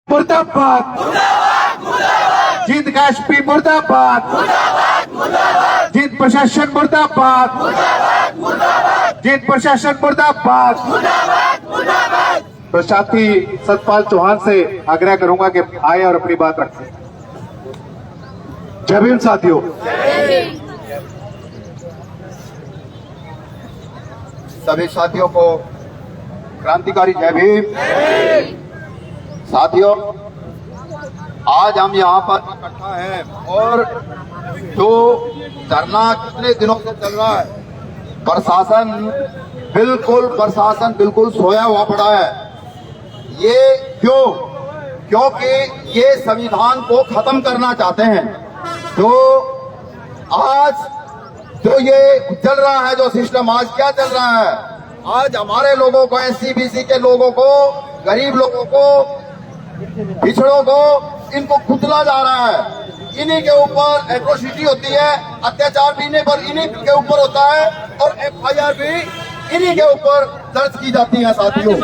मुर्दाबाद जीत काश्मीर मुर्दाबाद जीत प्रशासन मुर्दाबाद जीत प्रशासन मुर्दाबाद। तो साथी सतपाल चौहान से आग्रह करूंगा कि आए और अपनी बात रखें। जय भीम साथियों। सभी साथियों को क्रांतिकारी जय भीम। साथियों, आज हम यहाँ पर इकट्ठा हैं और जो धरना कितने दिनों से चल रहा है, प्रशासन बिल्कुल सोया हुआ पड़ा है। ये क्योंकि ये संविधान को खत्म करना चाहते हैं। जो आज जो ये चल रहा है, जो सिस्टम आज क्या चल रहा है, आज हमारे लोगों को, SC BC के लोगों को, गरीब लोगों को, पिछड़ों को, इनको कुचला जा रहा है। इन्हीं के ऊपर एट्रोसिटी होती है, अत्याचार भी इन्हीं पर, इन्हीं के ऊपर होता है और FIR भी इन्हीं के ऊपर दर्ज की जाती है। साथियों,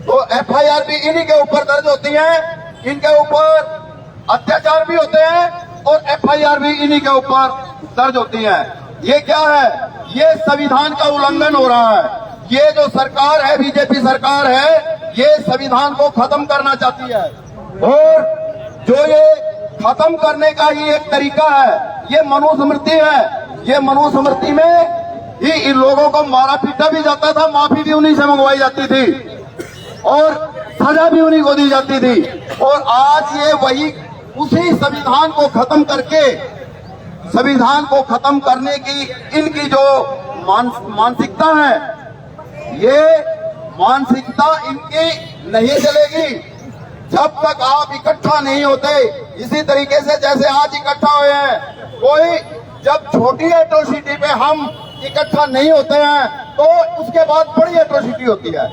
तो FIR भी इन्हीं के ऊपर दर्ज होती है, इनके ऊपर अत्याचार भी होते हैं और FIR भी इन्हीं के ऊपर दर्ज होती है। ये क्या है? ये संविधान का उल्लंघन हो रहा है। ये जो सरकार है, बीजेपी सरकार है, ये संविधान को खत्म करना चाहती है और जो ये खत्म करने का ही एक तरीका है, ये मनुस्मृति है। ये मनुस्मृति में ही इन लोगों को मारा पीटा भी जाता था, माफी भी उन्हीं से मंगवाई जाती थी और सजा भी उन्हीं को दी जाती थी। और आज ये वही उसी संविधान को खत्म करके, संविधान को खत्म करने की इनकी जो मानसिकता है, ये मानसिकता इनकी नहीं चलेगी जब तक आप इकट्ठा नहीं होते। इसी तरीके से जैसे आज इकट्ठा हुए हैं, कोई जब छोटी एट्रोसिटी पे हम इकट्ठा नहीं होते हैं तो उसके बाद बड़ी एट्रोसिटी होती है।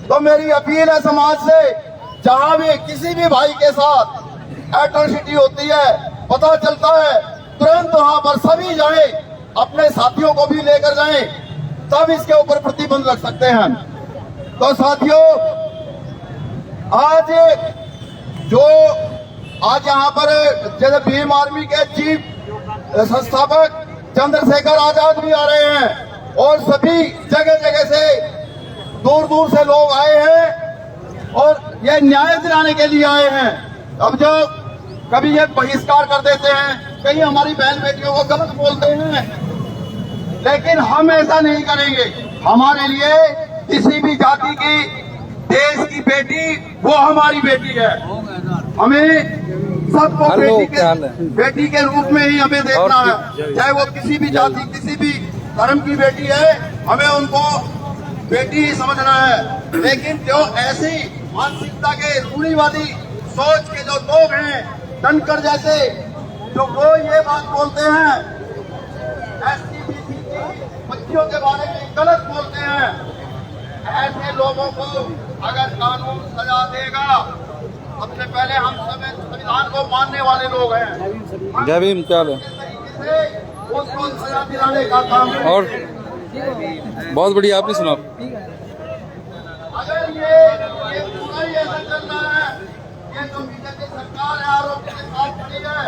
तो मेरी अपील है समाज से, जहां भी किसी भी भाई के साथ एट्रोसिटी होती है, पता चलता है, तुरंत वहां पर सभी जाएं, अपने साथियों को भी लेकर जाएं, तब इसके ऊपर प्रतिबंध लग सकते हैं। तो साथियों, आज यहाँ पर जैसे भीम आर्मी के चीफ संस्थापक चंद्रशेखर आजाद भी आ रहे हैं और सभी जगह जगह से दूर दूर से लोग आए हैं और ये न्याय दिलाने के लिए आए हैं। अब जो कभी ये बहिष्कार कर देते हैं, कहीं हमारी बहन बेटियों को गलत बोलते हैं, लेकिन हम ऐसा नहीं करेंगे। हमारे लिए किसी भी जाति की, देश की बेटी वो हमारी बेटी है। हमें सबको बेटी के रूप में ही हमें देखना है, चाहे वो किसी भी जाति, किसी भी धर्म की बेटी है, हमें उनको बेटी ही समझना है। लेकिन जो ऐसी मानसिकता के रूढ़िवादी सोच के जो लोग हैं, धनकर जैसे, जो वो ये बात बोलते हैं, SC BC बच्चियों के बारे में गलत बोलते हैं, ऐसे लोगों को अगर कानून सजा देगा, सबसे पहले हम संविधान को मानने वाले लोग हैं, जय भीम। क्या है उसको सजा दिलाने का काम है। और बहुत बढ़िया, आपने सुना। अगर ये पूरा ही ऐसा चल रहा है, ये जो बीजेपी सरकार है, आरोप के साथ खड़ी है,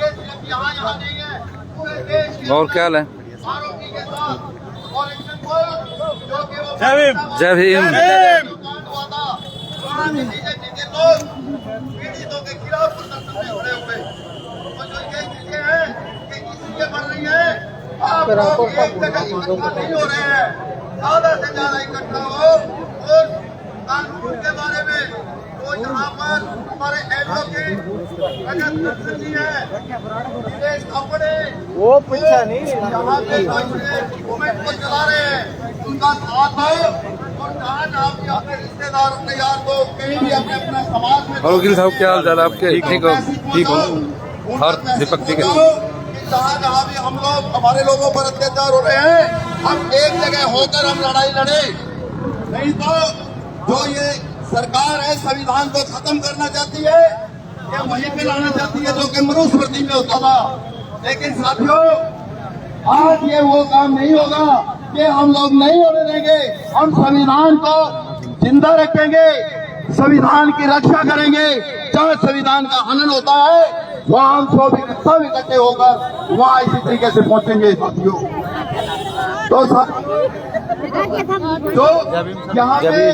ये सिर्फ यहाँ नहीं है, पूरे देश के और क्या है आरोपी के साथ और जो कि वो जय भीम। जय भीम। बीजेपी के लोग पीड़ितों के खिलाफ प्रदर्शन में खड़े हुए, और जो ये चीजें हैं कि इसलिए बढ़ रही है, आप लोग एक जगह इकट्ठा नहीं हो रहे हैं, ज्यादा से ज्यादा इकट्ठा हो और कानून के बारे में। तो यहाँ पर हमारे एडवोकेट रजत जी है, दिनेश अपने वो पूछा नहीं, यहाँ पे मूवमेंट को चला रहे हैं, उनका साथ हो और जहाँ भी अपने रिश्तेदार, अपने यार को कहीं भी अपने अपने समाज में। और वकील साहब, क्या हाल चाल आपके? ठीक हो? ठीक हो? हर दीपक ठीक है। जहाँ भी हम लोग, हमारे लोगों पर अत्याचार हो रहे हैं, हम एक जगह होकर हम लड़ाई लड़े, नहीं तो जो ये सरकार है संविधान को खत्म करना चाहती है, ये वहीं पे लाना चाहती है जो कि मनुस्मृति में होता था। लेकिन साथियों, आज ये वो काम नहीं होगा, ये हम लोग नहीं होने देंगे। हम संविधान को जिंदा रखेंगे, संविधान की रक्षा करेंगे। जहाँ संविधान का हनन होता है वहाँ हम सब इकट्ठे होकर वहाँ इसी तरीके से पहुंचेंगे साथियों। तो जो यहाँ पे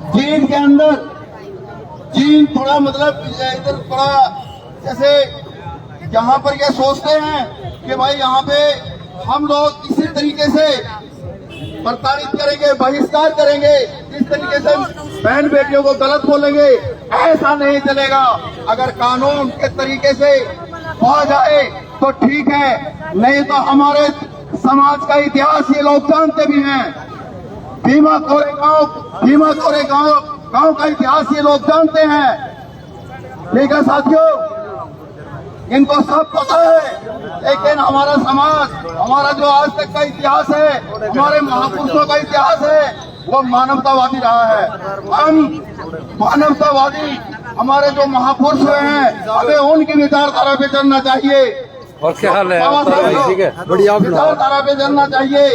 चीन के अंदर, चीन थोड़ा मतलब इधर थोड़ा जैसे यहाँ पर ये सोचते हैं कि भाई यहाँ पे हम लोग इसी तरीके से प्रताड़ित करेंगे, बहिष्कार करेंगे, इस तरीके से बहन बेटियों को गलत बोलेंगे, ऐसा नहीं चलेगा। अगर कानून के तरीके से हो जाए तो ठीक है, नहीं तो हमारे समाज का इतिहास ये लोग जानते भी हैं। भीमा कोरे गांव का इतिहास ये लोग जानते हैं। ठीक है साथियों, इनको सब पता है, लेकिन हमारा समाज, हमारा जो आज तक का इतिहास है, हमारे महापुरुषों का इतिहास है, वो मानवतावादी रहा है। हम मानवतावादी, हमारे जो महापुरुष हुए हैं, हमें उनकी विचारधारा पे चलना चाहिए। और क्या हाल है? ठीक है, बढ़िया विचारधारा पे चलना चाहिए।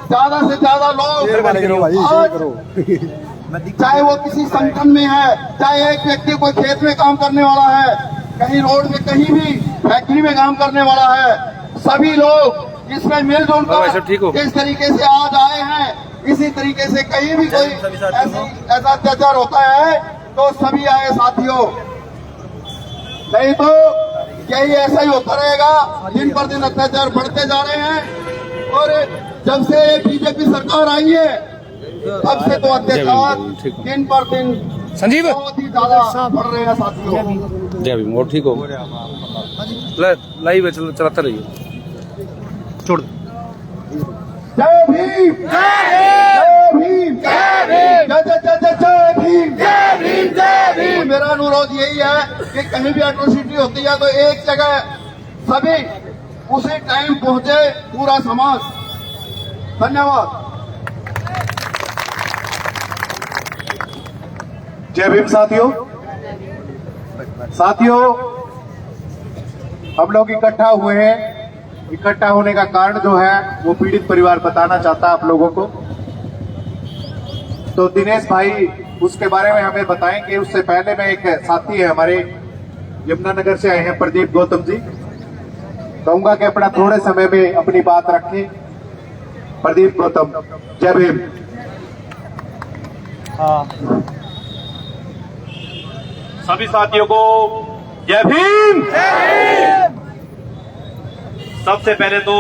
ज्यादा से ज्यादा लोग, चाहे वो किसी संगठन में है, चाहे एक व्यक्ति कोई खेत में काम करने वाला है, कहीं रोड में, कहीं भी फैक्ट्री में काम करने वाला है, सभी लोग इसमें मिलजुल कर इस तरीके से आज आए हैं। इसी तरीके से कहीं भी कोई ऐसा अत्याचार होता है तो सभी आए साथियों, नहीं तो यही ऐसा ही होता रहेगा। दिन पर दिन अत्याचार बढ़ते जा रहे हैं और जब से बीजेपी सरकार आई है तब से तो अत्याचार दिन पर दिन संजीव बहुत ही ज्यादा बढ़ रहे हैं साथियों। जय भीम। और ठीक हो, लाइव चलाता रहिए, छोड़ दो। जय भीम, जय भीम, जय भीम, जय भीम, जय भीम, जय भीम। मेरा अनुरोध यही है कि कहीं भी एट्रोसिटी होती है तो एक जगह सभी उसी टाइम पहुंचे, पूरा समाज। धन्यवाद। जय भीम साथियों। हम लोग इकट्ठा हुए हैं। इकट्ठा होने का कारण जो है वो पीड़ित परिवार बताना चाहता है आप लोगों को। तो दिनेश भाई उसके बारे में हमें बताएंगे। उससे पहले में एक साथी है हमारे यमुनानगर से आए हैं, प्रदीप गौतम जी। कहूंगा कि अपना थोड़े समय में अपनी बात रखें। प्रदीप गौतम, जय भीम। सभी साथियों को जय भीम। सबसे पहले तो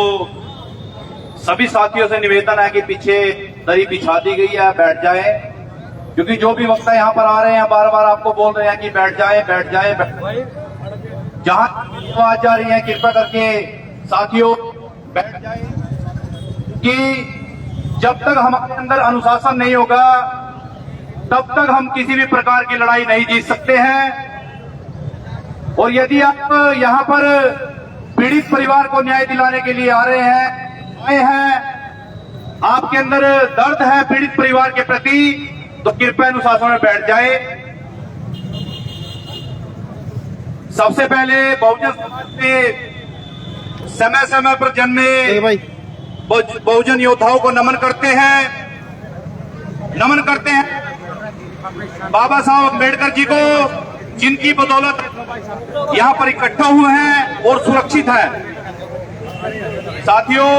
सभी साथियों से निवेदन है कि पीछे दरी बिछा दी गई है, बैठ जाएं, क्योंकि जो भी वक्ता यहाँ पर आ रहे हैं बार बार आपको बोल रहे हैं कि बैठ जाएं, बैठ जाएं, बैठ जाएं। जहां आवाज जा रही है कृपया करके साथियों बैठ जाएं, कि जब तक हमारे अंदर अनुशासन नहीं होगा तब तक हम किसी भी प्रकार की लड़ाई नहीं जीत सकते हैं। और यदि आप यहाँ पर पीड़ित परिवार को न्याय दिलाने के लिए आए हैं, आपके अंदर दर्द है पीड़ित परिवार के प्रति, तो कृपया अनुशासन में बैठ जाए। सबसे पहले बहुजन समाज में समय समय पर जन्मे बहुजन योद्धाओं को नमन करते हैं बाबा साहब अम्बेडकर जी को, जिनकी बदौलत यहाँ पर इकट्ठा हुए हैं और सुरक्षित है। साथियों,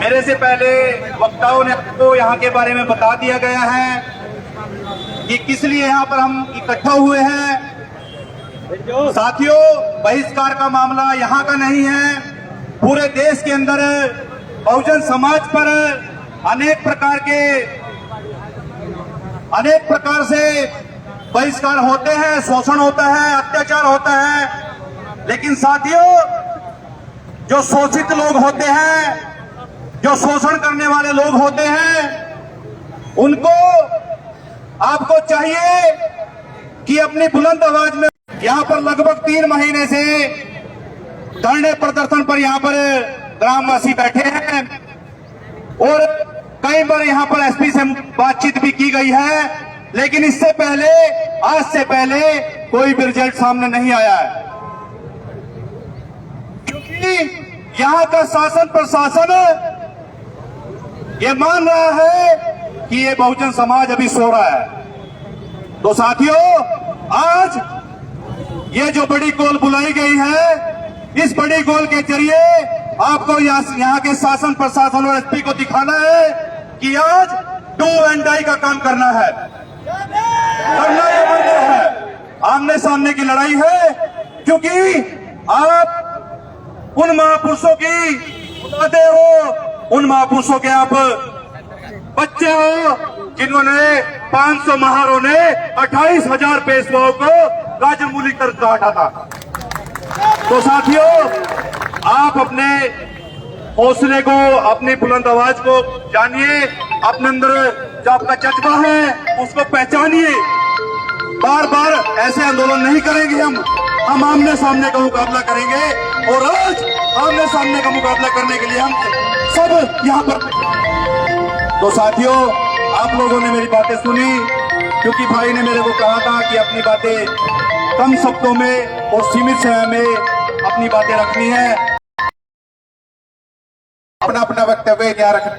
मेरे से पहले वक्ताओं ने आपको यहाँ के बारे में बता दिया गया है कि किस लिए यहाँ पर हम इकट्ठा हुए हैं। साथियों, बहिष्कार का मामला यहाँ का नहीं है, पूरे देश के अंदर बहुजन समाज पर अनेक प्रकार से बहिष्कार होते हैं, शोषण होता है, अत्याचार होता है। लेकिन साथियों, जो शोषित लोग होते हैं, जो शोषण करने वाले लोग होते हैं, उनको आपको चाहिए कि अपनी बुलंद आवाज में, यहाँ पर लगभग 3 महीने से धरने प्रदर्शन पर यहाँ पर ग्रामवासी बैठे हैं और कई बार यहाँ पर एसपी से बातचीत भी की गई है, लेकिन इससे पहले, आज से पहले कोई भी रिजल्ट सामने नहीं आया है, क्योंकि यहाँ का शासन प्रशासन ये मान रहा है कि ये बहुजन समाज अभी सो रहा है। तो साथियों, आज ये जो बड़ी कॉल बुलाई गई है, इस बड़ी कॉल के जरिए आपको यहाँ के शासन प्रशासन और एसपी को दिखाना है कि आज डू एंड डाई का काम करना है, करना ही मरना है। आमने सामने की लड़ाई है, क्योंकि आप उन महापुरुषों की औलादे हो, उन महापुरुषों के आप बच्चे हो जिन्होंने 500 महारों ने 28,000 पेशवाओं को गाजरमूली कर काटा था। तो साथियों, आप अपने हौसले को, अपनी बुलंद आवाज को जानिए, अपने अंदर जो आपका जज्बा है उसको पहचानिए। बार बार ऐसे आंदोलन नहीं करेंगे हम आमने सामने का मुकाबला करेंगे। और आज आमने सामने का मुकाबला करने के लिए हम सब यहाँ पर। तो साथियों, आप लोगों ने मेरी बातें सुनी, क्योंकि भाई ने मेरे को कहा था कि अपनी बातें कम शब्दों में और सीमित समय में अपनी बातें रखनी है, अपना अपना वक्तव्य यहाँ रखना।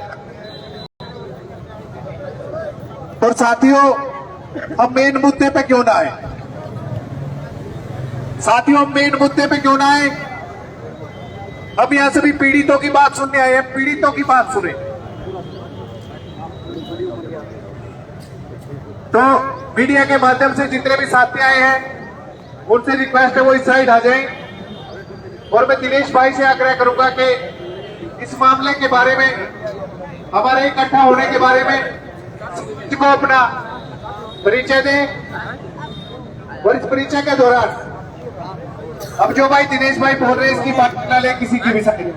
और साथियों, हम मेन मुद्दे पे क्यों ना आए? साथियों, मेन मुद्दे पे क्यों ना आए? अब यहां सभी पीड़ितों की बात सुनने आए हैं, पीड़ितों की बात सुने। तो मीडिया के माध्यम से जितने भी साथी आए हैं, उनसे रिक्वेस्ट है वो इस साइड आ जाएं। और मैं दिनेश भाई से आग्रह करूंगा कि इस मामले के बारे में, हमारे इकट्ठा होने के बारे में को अपना परिचय दें। और इस परिचय के दौरान अब जो भाई दिनेश भाई बोल रहे हैं, इसकी बात ना ले किसी की भी साइड।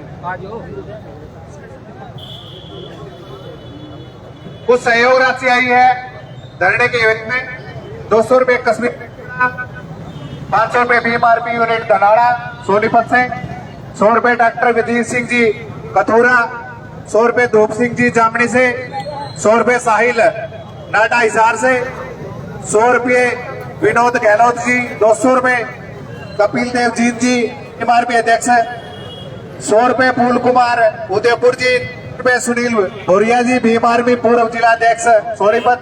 कुछ सहयोग राशि आई है धरने के इवेंट में। 200 रुपए कश्मीर, 500 रुपए बीएमआरपी यूनिट धनाड़ा सोनीपत से, 100 रुपए डॉक्टर विधीर सिंह जी कथूरा, 100 रुपए धूप सिंह जी जामनी से, 100 रुपए साहिल नाडा हिसार से, 100 रुपए विनोद गहलोत जी, 200 रुपए कपिल देव जीत जी बीएमआरपी अध्यक्ष, 100 रुपए फूल कुमार उदयपुर जी, रुपए सुनील भोरिया जी बीएमआरपी पूर्व जिला अध्यक्ष सोनीपत,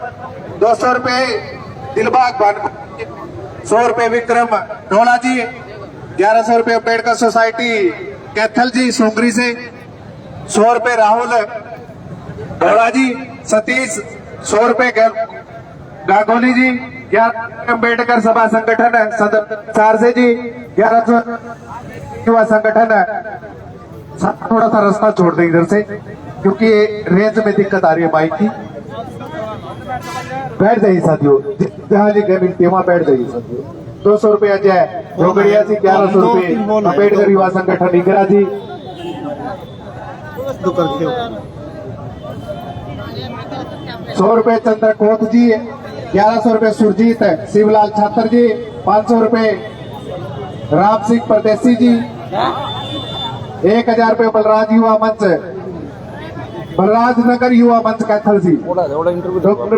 200 रुपए दिलबाग भानपुर, 100 रुपए विक्रम ढोला जी, 1100 रुपए अम्बेडकर सोसाइटी कैथल जी सुंगरी से, 100 रुपए राहुल ढोला जी सतीश, 100 रुपए गागोली जी, 11 अम्बेडकर सभा संगठन सदर से जी, 1100 युवा संगठन। थोड़ा सा रास्ता छोड़ दें इधर से, क्योंकि रेंज में दिक्कत आ रही है बाइक की। बैठ जाइए साथियों, जहाँ जगह मिलती है वहां बैठ जाइए साथियों। 200 रुपए अजय जोगड़िया जी, 1100 रुपए अम्बेडकर युवा संगठन इंदिरा जी, 100 रुपए चंद्रकोत जी, 1100 रुपए सुरजीत शिवलाल छात्र जी, 500 रुपए राम सिंह परदेसी जी, 1000 रुपए बलराज युवा मंच, बलराज नगर युवा मंच कैथल जी, डॉक्टर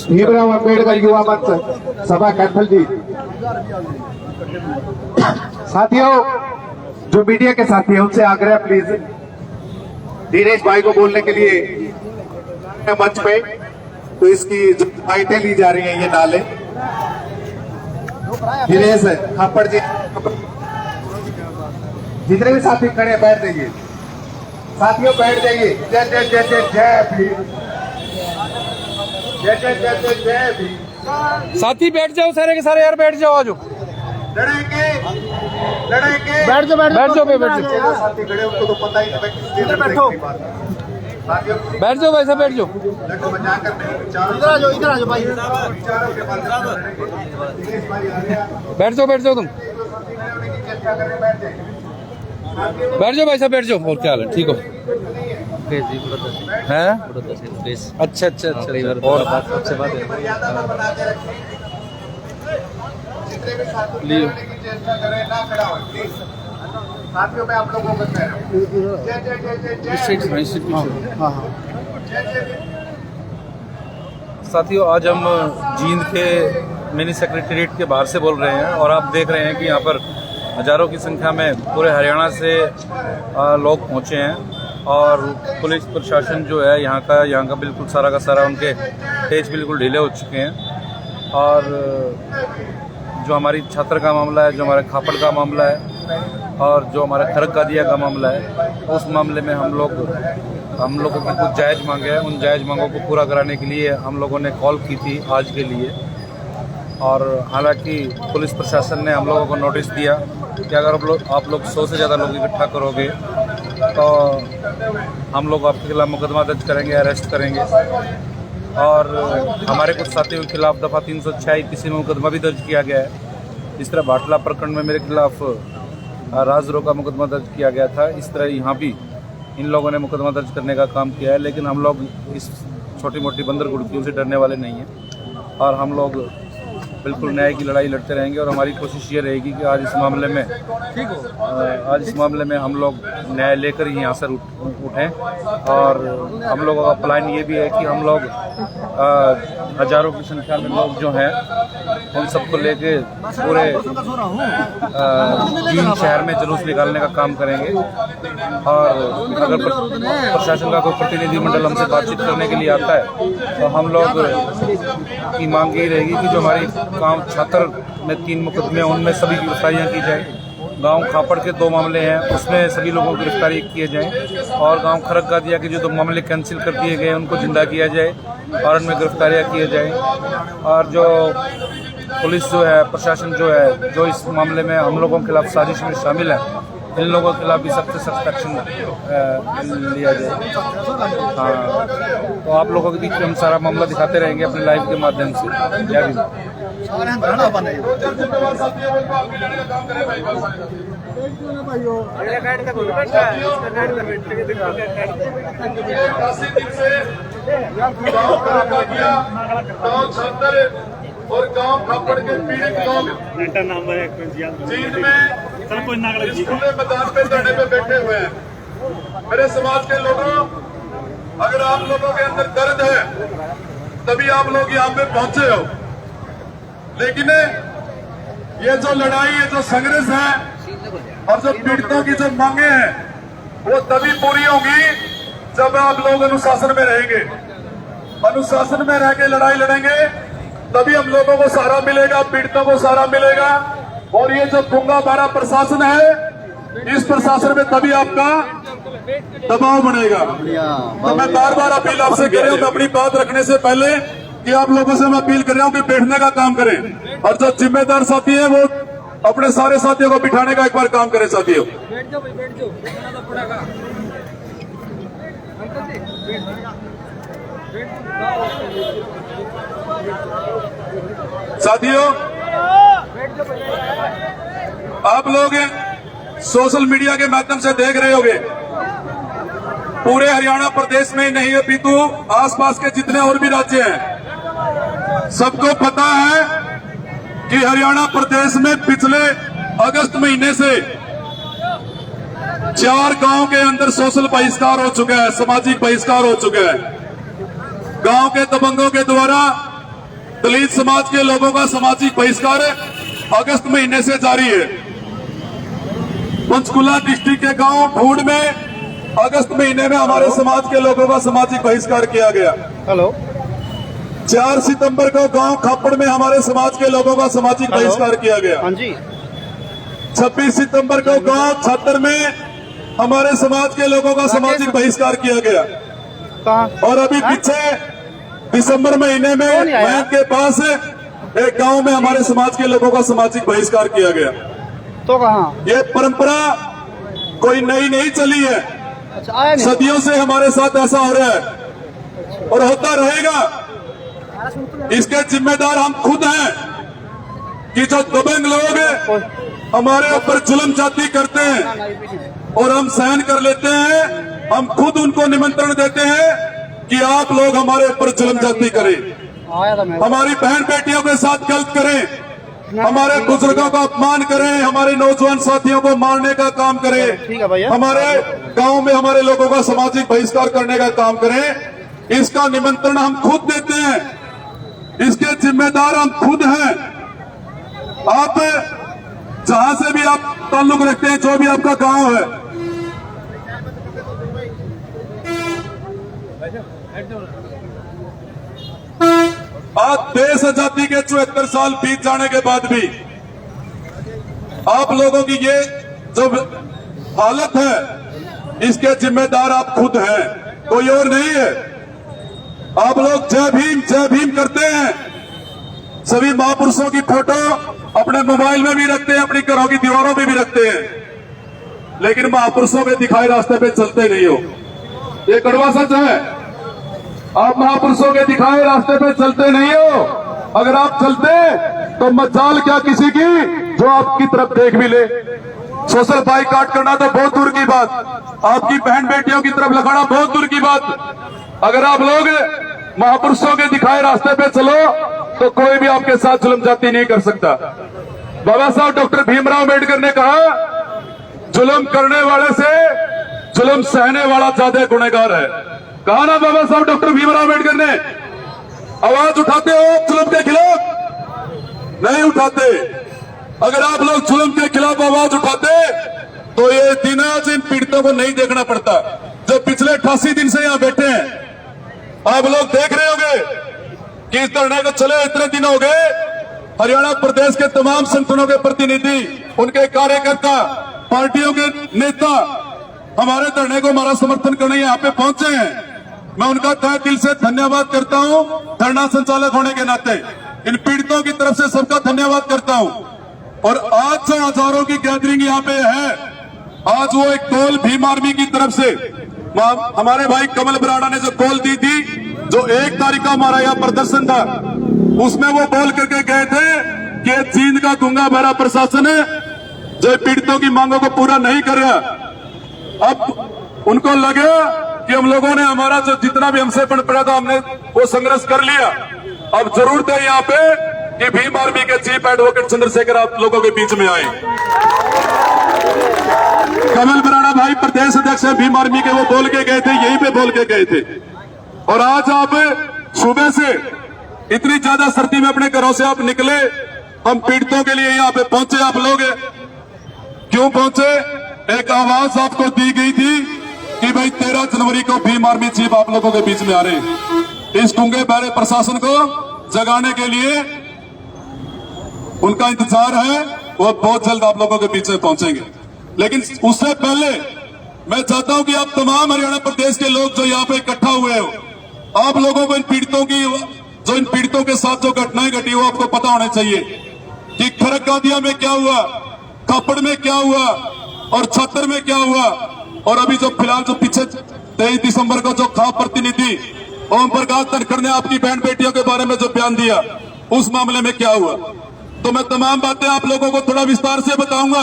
भीमराव अम्बेडकर युवा मंच सभा कैथल जी। साथियों, जो मीडिया के साथी हैं उनसे आग्रह प्लीज दिनेश भाई को बोलने के लिए मंच पे। तो इसकी जो फाइटें ली जा रही हैं ये नाले दिनेश खापड़ जी, जितने भी साथी खड़े हैं बैठ जाइए साथियों, बैठ जाइए। जय जय जय जय जय भीम, जय जय जय जय जय भीम। साथी बैठ जाओ, सारे के सारे यार बैठ जाओ, आज लड़ेंगे लड़ेंगे, बैठ जाओ बैठ जाओ। साथी खड़े उनको तो पता ही नहीं बैठो, बैठ जाओ भाई साहब, बैठ जाओ। इधर आ जाओ भाई, बैठ जाओ तुम, बैठ जाओ भाई साहब, बैठ जाओ। और क्या हाल है, ठीक हो? हैं? अच्छा अच्छा अच्छा। और आपसे बात लियो साथियों, मैं आप लोगों को कह रहा हूँ जय जय जय जय जय। साथियों, आज हम जींद के मिनी सेक्रेटेरिएट के बाहर से बोल रहे हैं और आप देख रहे हैं कि यहाँ पर हजारों की संख्या में पूरे हरियाणा से लोग पहुँचे हैं और पुलिस प्रशासन जो है यहाँ का बिल्कुल सारा का सारा उनके तेज बिल्कुल ढीले हो चुके हैं। और जो हमारी छात्र का मामला है, जो हमारे खापड़ का मामला है और जो हमारा खरक गादिया का मामला है, उस मामले में हम लोगों की कुछ जायज़ मांगे हैं। उन जायज़ मांगों को पूरा कराने के लिए हम लोगों ने कॉल की थी आज के लिए। और हालांकि पुलिस प्रशासन ने हम लोगों को नोटिस दिया कि अगर आप लोग 100 से ज़्यादा लोग इकट्ठा करोगे तो हम लोग आपके खिलाफ मुकदमा दर्ज करेंगे, अरेस्ट करेंगे। और हमारे कुछ साथियों के खिलाफ दफ़ा 306 किसी में मुकदमा भी दर्ज किया गया है। इस तरह भाटला प्रकरण में मेरे खिलाफ राजद्रोह का मुकदमा दर्ज किया गया था। इस तरह यहाँ भी इन लोगों ने मुकदमा दर्ज करने का काम किया है। लेकिन हम लोग इस छोटी मोटी बंदर गुड़कियों से डरने वाले नहीं हैं और हम लोग बिल्कुल न्याय की लड़ाई लड़ते रहेंगे। और हमारी कोशिश ये रहेगी कि आज इस मामले में हम लोग न्याय लेकर ही यहाँ से उठें। और हम लोगों का प्लान ये भी है कि हम लोग हजारों की संख्या में लोग जो हैं उन सबको लेके पूरे जींद शहर में जुलूस निकालने का काम करेंगे। और अगर प्रशासन का कोई प्रतिनिधिमंडल हमसे बातचीत करने के लिए आता है तो हम लोग की मांग यही रहेगी कि जो हमारी गांव छात्र में 3 मुकदमे हैं उनमें सभी गिरफ्तारियां की जाए। गांव खापड़ के 2 मामले हैं उसमें सभी लोगों की गिरफ्तारी किए जाएं। और गांव खरक गादिया के जो 2 मामले कैंसिल कर दिए गए उनको जिंदा किया जाए और उनमें गिरफ्तारियां किए जाएं। और जो पुलिस जो है, प्रशासन जो है, जो इस मामले में हम लोगों के खिलाफ साजिश में शामिल है, इन लोगों के खिलाफ भी सख्त से सख्त एक्शन लिया जाए। हाँ, तो आप लोगों के बीच में हम सारा मामला दिखाते रहेंगे अपने लाइव के माध्यम से। जय हिंद। और गांव खापड़ के पीड़ित लोग जींद में खुले मैदान पे धरने पे बैठे हुए हैं। मेरे समाज के लोगों, अगर आप लोगों के अंदर दर्द है तभी आप लोग यहाँ पे पहुंचे हो। लेकिन ये जो लड़ाई, ये जो संघर्ष है और जो पीड़ितों की जो मांगे हैं वो तभी पूरी होंगी जब आप लोग अनुशासन में रहेंगे। अनुशासन में रह के लड़ाई लड़ेंगे तभी हम लोगों को सहारा मिलेगा, पीड़ितों को सहारा मिलेगा। और ये जो गूंगा बारा प्रशासन है, इस प्रशासन में तभी आपका दबाव बनेगा। तो मैं बार बार अपील आपसे कर रहा हूँ, मैं अपनी बात रखने से पहले कि आप लोगों से मैं अपील कर रहा हूँ कि बैठने का काम करें। और जो जिम्मेदार साथी है वो अपने सारे साथियों को बिठाने का एक बार काम करें। साथियों, साथियों, आप लोग सोशल मीडिया के माध्यम से देख रहे होंगे, पूरे हरियाणा प्रदेश में नहीं अपितु आसपास के जितने और भी राज्य हैं, सबको पता है कि हरियाणा प्रदेश में पिछले अगस्त महीने से 4 गांव के अंदर सोशल बहिष्कार हो चुका है, सामाजिक बहिष्कार हो चुका है। गांव के दबंगों के द्वारा दलित समाज के लोगों का सामाजिक बहिष्कार अगस्त महीने से जारी है। पंचकुला डिस्ट्रिक्ट के गांव ढूंढ में अगस्त महीने में हमारे समाज के लोगों का सामाजिक बहिष्कार किया गया। 4 सितंबर को गांव खापड़ में हमारे समाज के लोगों का सामाजिक बहिष्कार किया गया। 26 सितंबर को गांव छात्र में हमारे समाज के लोगों का सामाजिक बहिष्कार किया गया। और अभी पीछे दिसंबर महीने में बैंक के पास एक गांव में हमारे समाज के लोगों का सामाजिक बहिष्कार किया गया। तो कहाँ ये परंपरा कोई नई नहीं चली है, अच्छा, सदियों से हमारे साथ ऐसा हो रहा है और होता रहेगा। इसके जिम्मेदार हम खुद हैं कि जो दबंग लोग हमारे ऊपर जुल्म जाती करते हैं और हम सहन कर लेते हैं, हम खुद उनको निमंत्रण देते हैं कि आप लोग हमारे ऊपर जुल्म जाती करें, हमारी बहन बेटियों के साथ गलत करें, हमारे बुजुर्गों का अपमान करें, हमारे नौजवान साथियों को मारने का काम करें, हमारे गांव में हमारे लोगों का सामाजिक बहिष्कार करने का काम करें। इसका निमंत्रण हम खुद देते हैं, इसके जिम्मेदार हम खुद हैं। आप जहां से भी आप ताल्लुक रखते हैं, जो भी आपका गांव है, आज देश आजादी के 74 साल बीत जाने के बाद भी आप लोगों की ये जो हालत है इसके जिम्मेदार आप खुद हैं, कोई और नहीं है। आप लोग जय भीम करते हैं, सभी महापुरुषों की फोटो अपने मोबाइल में भी रखते हैं, अपनी घरों की दीवारों में भी रखते हैं, लेकिन महापुरुषों के दिखाए रास्ते पे चलते नहीं हो। ये कड़वा सच है। आप महापुरुषों के दिखाए रास्ते पे चलते नहीं हो। अगर आप चलते तो मजाल क्या किसी की जो आपकी तरफ देख भी ले। सोशल बाइकाट करना तो बहुत दूर की बात, आपकी बहन बेटियों की तरफ लखाना बहुत दूर की बात। अगर आप लोग महापुरुषों के दिखाए रास्ते पे चलो तो कोई भी आपके साथ जुल्म जाती नहीं कर सकता। बाबा साहब डॉक्टर भीमराव अम्बेडकर ने कहा, जुल्म करने वाले से जुल्म सहने वाला ज्यादा गुनहगार है। कहा ना बाबा साहब डॉक्टर भीमराव अम्बेडकर ने। आवाज उठाते हो आप जुल्म के खिलाफ? नहीं उठाते। अगर आप लोग जुल्म के खिलाफ आवाज उठाते तो ये दिन आज इन पीड़ितों को नहीं देखना पड़ता जो पिछले 88 दिन से यहां बैठे हैं। आप लोग देख रहे होंगे कि इस धरने को चले इतने दिन हो गए। हरियाणा प्रदेश के तमाम संगठनों के प्रतिनिधि, उनके कार्यकर्ता, पार्टियों के नेता हमारे धरने को हमारा समर्थन करने यहाँ पे पहुंचे हैं। मैं उनका तहे दिल से धन्यवाद करता हूं। धरना संचालक होने के नाते इन पीड़ितों की तरफ से सबका धन्यवाद करता हूं। और आज जो हजारों की गैदरिंग यहाँ पे है, आज वो एक कॉल भीम आर्मी की तरफ से हमारे भाई कमल बराड़ा ने जो कॉल दी थी, जो 1 तारीख का हमारा यहाँ प्रदर्शन था, उसमें वो बोल करके गए थे कि चीन का गूंगा बहरा प्रशासन है जो पीड़ितों की मांगों को पूरा नहीं कर रहा। अब उनको लगा कि हम लोगों ने हमारा जो जितना भी हमसे बन पड़ा था हमने वो संघर्ष कर लिया। अब जरूरत है यहाँ पे कि भीम आर्मी के चीफ एडवोकेट चंद्रशेखर आप लोगों के बीच में आए। कमल बराड़ा भाई प्रदेश अध्यक्ष है भीम आर्मी के, वो बोल के गए थे, यहीं पे बोल के गए थे। और आज आप सुबह से इतनी ज्यादा सर्दी में अपने घरों से आप निकले, हम पीड़ितों के लिए यहाँ पे पहुंचे। आप लोग क्यों पहुंचे? एक आवाज आपको दी गई थी कि भाई 13 जनवरी को भीम आर्मी चीफ आप लोगों के बीच में आ रहे हैं। इस गूंगे बहरे प्रशासन को जगाने के लिए उनका इंतजार है, वो बहुत जल्द आप लोगों के बीच में पहुंचेंगे। लेकिन उससे पहले मैं चाहता हूं कि आप तमाम हरियाणा प्रदेश के लोग जो यहाँ पे इकट्ठा हुए हो, आप लोगों को इन पीड़ितों के साथ जो घटनाएं घटी वो आपको पता होना चाहिए कि खरगादिया में क्या हुआ, कापड़ में क्या हुआ और छतर में क्या हुआ। और अभी जो फिलहाल जो पीछे 23 दिसंबर को जो खाप प्रतिनिधि ओम प्रकाश धनखड़ ने आपकी बहन बेटियों के बारे में जो बयान दिया, उस मामले में क्या हुआ, तो मैं तमाम बातें आप लोगों को थोड़ा विस्तार से बताऊंगा।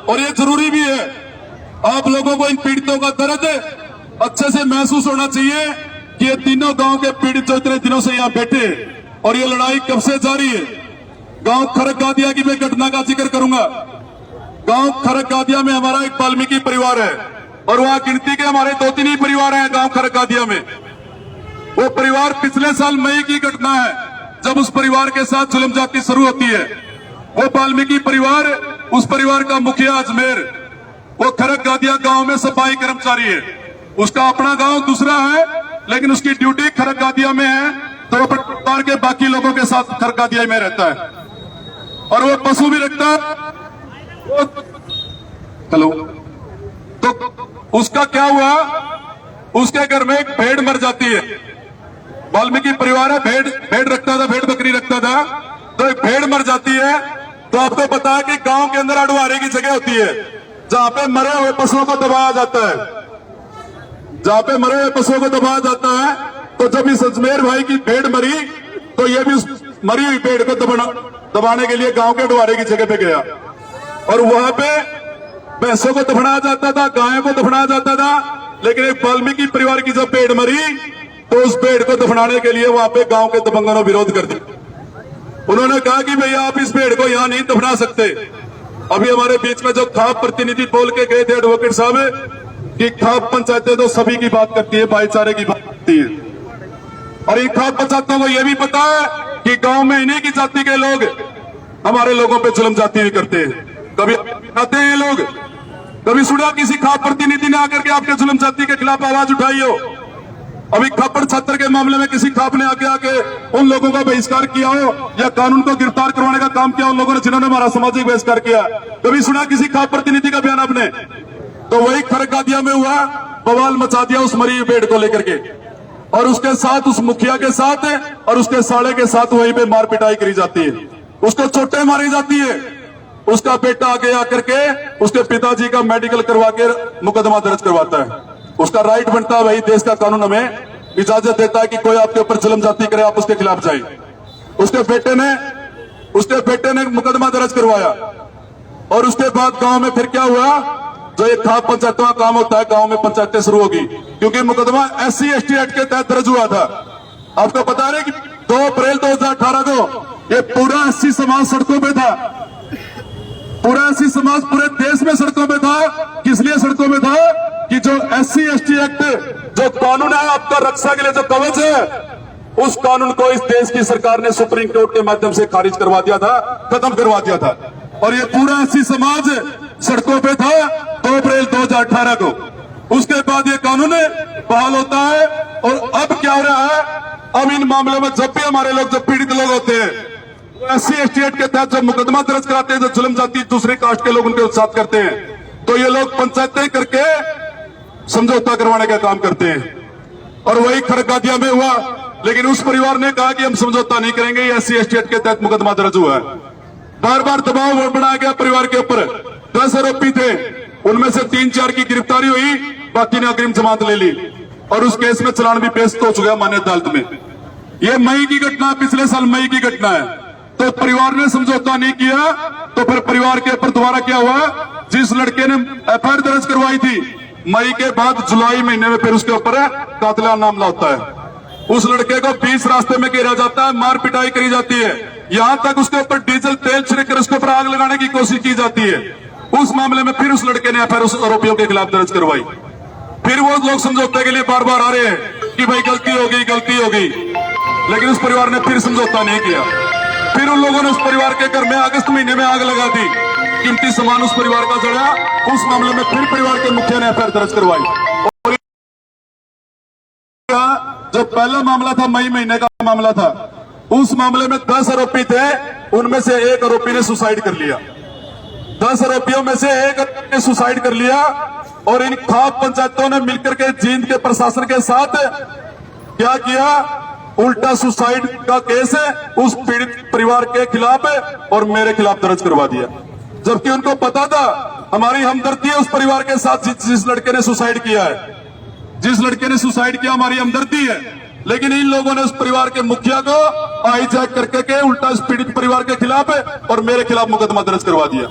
और ये जरूरी भी है, आप लोगों को इन पीड़ितों का दर्द अच्छे से महसूस होना चाहिए कि ये तीनों गांव के पीड़ित जो इतने दिनों से यहाँ बैठे और ये लड़ाई कब से जारी है। गांव खरगादिया की मैं घटना का जिक्र करूंगा। गांव खरगादिया में हमारा एक वाल्मीकि परिवार है और वहां गिनती के हमारे 2-3 ही परिवार हैं गांव खरगादिया में। वो परिवार पिछले साल मई की घटना है जब उस परिवार के साथ जुल्म जाती शुरू होती है। वो वाल्मीकि परिवार, उस परिवार का मुखिया अजमेर, वो खरगादिया गांव में सफाई कर्मचारी है। उसका अपना गांव दूसरा है लेकिन उसकी ड्यूटी खरगादिया में है, तो वो परिवार के बाकी लोगों के साथ खरगादिया में रहता है। और वो पशु भी रखता है। हेलो, तो उसका क्या हुआ, उसके घर में एक भेड़ मर जाती है। वाल्मीकि परिवार है, भेड़ रखता था, भेड़ बकरी रखता था, तो एक भेड़ मर जाती है। तो आपको पता है कि गांव के अंदर अडवारे की जगह होती है जहां पे मरे हुए पशुओं को दबाया जाता है, जहां पे मरे हुए पशुओं को दबाया जाता है। तो जब इस अजमेर भाई की भेड़ मरी तो ये भी उस मरी हुई भेड़ को दबाने के लिए गांव के अडवारे की जगह पे गया और वहां पे भैंसों को दफनाया जाता था, गायों को दफनाया जाता था। लेकिन एक वाल्मीकि परिवार की जब भेड़ मरी तो उस भेड़ को दफनाने के लिए वहां पे गांव के दबंगों ने विरोध कर दिया। उन्होंने कहा कि भैया आप इस भेड़ को यहां नहीं दफना सकते। अभी हमारे बीच में जो खाप प्रतिनिधि बोल के गए थे एडवोकेट साहब कि खाप पंचायतें तो सभी की बात करती है, भाईचारे की बात करती है। और इन खाप पंचायतों को यह भी पता है कि गांव में इन्हीं की जाति के लोग हमारे लोगों पे जुल्म जाती हुई करते हैं। कभी आते हैं लोग, कभी सुना किसी खाप प्रतिनिधि ने आकर के आपके जुल्म जाति के खिलाफ आवाज उठाई हो? अभी खापड़ छात्र के मामले में किसी खाप ने आके उन लोगों का बहिष्कार किया हो या कानून को गिरफ्तार करवाने का काम किया उन लोगों ने जिन्होंने हमारा सामाजिक बहिष्कार किया? कभी सुना किसी खाप प्रतिनिधि का बयान आपने? तो वही खरगादिया में हुआ, बवाल मचा दिया उस मरी पेड़ को लेकर के, और उसके साथ उस मुखिया के साथ और उसके साले के साथ वहीं पे मार पिटाई करी जाती है, उसको चोटें मारी जाती है। उसका बेटा आगे आकर के उसके पिताजी का मेडिकल करवा के मुकदमा दर्ज करवाता है। उसका राइट बनता है, वही देश का कानून हमें इजाजत देता है कि कोई आपके ऊपर जुल्म जाती करे आप उसके खिलाफ जाए। उसके बेटे ने मुकदमा दर्ज करवाया, और उसके बाद गांव में फिर क्या हुआ? जो एक खाप पंचायतों का काम होता है, गांव में पंचायतें शुरू होगी, क्योंकि मुकदमा SC ST एक्ट के तहत दर्ज हुआ था। आपको बता रहे कि 2 अप्रैल 2018 को ये पूरा SC समाज सड़कों पे था, पूरा SC समाज पूरे देश में सड़कों पे था। किस लिए सड़कों में था? कि जो SC ST एक्ट जो कानून है आपका रक्षा के लिए जो कवच है, उस कानून को इस देश की सरकार ने सुप्रीम कोर्ट के माध्यम से खारिज करवा दिया था, खत्म करवा दिया था, और ये पूरा SC समाज सड़कों पे था 2 अप्रैल 2018 को। उसके बाद ये कानून बहाल होता है, और अब क्या हो रहा है? अब इन मामलों में जब भी हमारे लोग, जो पीड़ित लोग होते हैं, SC ST एक्ट के तहत जब मुकदमा दर्ज कराते हैं, जो जुल्म जाती दूसरी कास्ट के लोग उनके उत्साह करते हैं, तो ये लोग पंचायतें करके समझौता करवाने का काम करते हैं। और वही खरगादिया में हुआ, लेकिन उस परिवार ने कहा कि हम समझौता नहीं करेंगे, ये SC ST एक्ट के तहत मुकदमा दर्ज हुआ है। बार बार दबाव बनाया गया परिवार के ऊपर। 10 आरोपी थे, उनमें से 3-4 की गिरफ्तारी हुई, बाकी ने अग्रिम जमानत ले ली, और उस केस में चालान भी पेश हो चुका है माननीय अदालत में। यह मई की घटना, पिछले साल मई की घटना है। तो परिवार ने समझौता नहीं किया, तो फिर परिवार के ऊपर दोबारा क्या हुआ? जिस लड़के ने FIR दर्ज करवाई थी मई के बाद, जुलाई महीने में फिर उसके ऊपर कातिलाना मामला होता है। उस लड़के को 20 रास्ते में घेरा जाता है, मार पिटाई करी जाती है, यहां तक उसके ऊपर डीजल तेल छिड़क कर उसके ऊपर आग लगाने की कोशिश की जाती है। उस मामले में फिर उस लड़के ने FIR उस आरोपियों के खिलाफ दर्ज करवाई। फिर वो लोग समझौते के लिए बार बार आ रहे हैं कि भाई गलती होगी, लेकिन उस परिवार ने फिर समझौता नहीं किया। फिर उन लोगों ने उस परिवार के घर में अगस्त महीने में आग लगा दी, कीमती सामान उस परिवार का जड़ा। उस मामले में फिर परिवार के मुखिया ने FIR दर्ज करवाई। और जो पहला मामला था, मई महीने का मामला था, उस मामले में 10 आरोपी थे, उनमें से एक आरोपी ने सुसाइड कर लिया। 10 आरोपियों में से एक ने सुसाइड कर लिया, और इन खाप पंचायतों ने मिलकर के जींद के प्रशासन के साथ क्या किया? उल्टा सुसाइड का केस उस पीड़ित परिवार के खिलाफ और मेरे खिलाफ दर्ज करवा दिया, जबकि उनको पता था हमारी हमदर्दी है उस परिवार के साथ जिस लड़के ने सुसाइड किया है, जिस लड़के ने सुसाइड किया हमारी हमदर्दी है। लेकिन इन लोगों ने उस परिवार के मुखिया को हाईजैक करके के उल्टा इस पीड़ित परिवार के खिलाफ और मेरे खिलाफ मुकदमा दर्ज करवा दिया।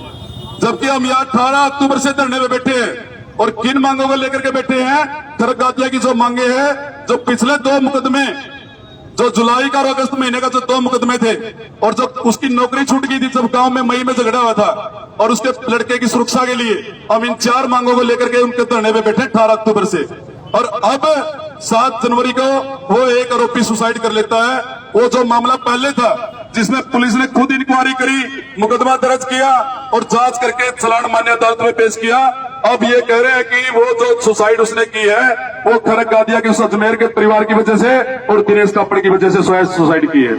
जबकि हम यहाँ 18 अक्टूबर से धरने में बैठे हैं, और किन मांगों को लेकर के बैठे हैं? खरगादिया की जो मांगे हैं, जो पिछले 2 मुकदमे, जो जुलाई का और अगस्त महीने का जो 2 मुकदमे थे, और जब उसकी नौकरी छूट गई थी, जब गांव में मई में झगड़ा हुआ था, और उसके लड़के की सुरक्षा के लिए हम इन 4 मांगों को लेकर के उनके धरने में बैठे 18 अक्टूबर से। और अब 7 जनवरी को वो एक आरोपी सुसाइड कर लेता है। वो जो मामला पहले था, जिसमें पुलिस ने खुद इंक्वायरी करी, मुकदमा दर्ज किया और जांच करके चालान मान्य अदालत में पेश किया, अब ये कह रहे हैं कि वो जो सुसाइड उसने की है वो खरगादिया के उस अजमेर के परिवार की वजह से और दिनेश कापड़ की वजह से सुसाइड की है,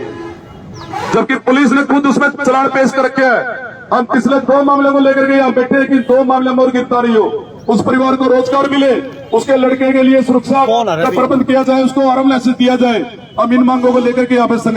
जबकि पुलिस ने खुद उसमें चालान पेश कर रखे हैं। हम पिछले 2 मामले को लेकर के यहाँ बैठे हैं कि 2 मामले में और गिरफ्तारी हो, उस परिवार को रोजगार मिले, उसके लड़के के लिए सुरक्षा का प्रबंध किया जाए, उसको आराम लाइसेंस दिया जाए। हम इन मांगों को लेकर के यहाँ पे संग्राम